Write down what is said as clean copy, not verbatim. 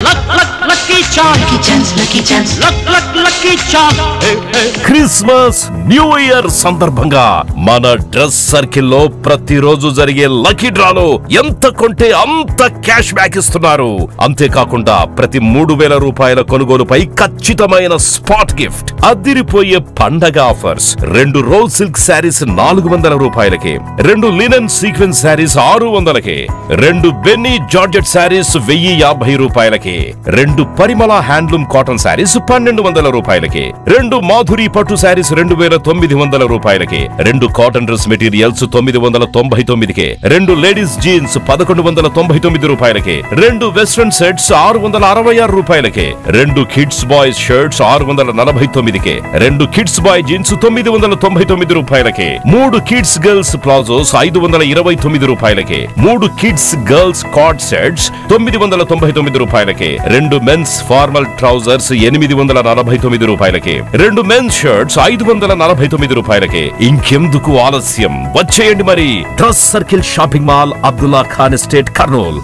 Lucky chance. Lucky chance. Christmas new year సందర్భంగా మన dress circle లో ప్రతిరోజు జరిగే లక్కీ డ్రాలో ఎంత కొంటే అంత క్యాష్ బ్యాక్ ఇస్తున్నారు. అంతేకాకుండా ప్రతి 3000 రూపాయల కొనుగోలుపై ఖచ్చితమైన స్పాట్ గిఫ్ట్, అదిరిపోయే పండగ ఆఫర్స్. 2 రోల్ సిల్క్ శారీస్ 400 రూపాయలకి, 2 లినెన్ సీక్వెన్స్ శారీస్ 600కి, 2 బెన్నీ జార్జెట్ శారీస్ 1050 రూపాయలకి, 2 పరిమళ హ్యాండ్లూమ్ కాటన్ శారీస్ 1200 రూపాయలకి, 2 మాధురి పట్టు శారీస్ 2900 రూపాయలకి, 2 కాటన్ డ్రెస్ మెటీరియల్స్ 999కి, 2 లేడీస్ జీన్స్ 1199 రూపాయలకి, 2 వెస్ట్రన్ సెట్స్ 666 రూపాయలకి, 2 కిడ్స్ బాయ్స్ షర్ట్స్ 649కి, 2 కిడ్స్ బాయ్ జీన్స్ 999 రూపాయలకి, 3 కిడ్స్ గర్ల్స్ ప్లాజోస్ 529 రూపాయలకి, 3 కిడ్స్ గర్ల్స్ కార్డ్ సెట్స్ 999 రూపాయలకి, 2 మెన్స్ ఫార్మల్ ట్రౌజర్స్ 849 రూపాయలకి, 2 మెన్స్ షర్ట్స్ 549 రూపాయలకి. ఇంకెందుకు ఆలస్యం, వచ్చేయండి మరి. Dress circle shopping mall, Abdullah Khan estate, Kurnool.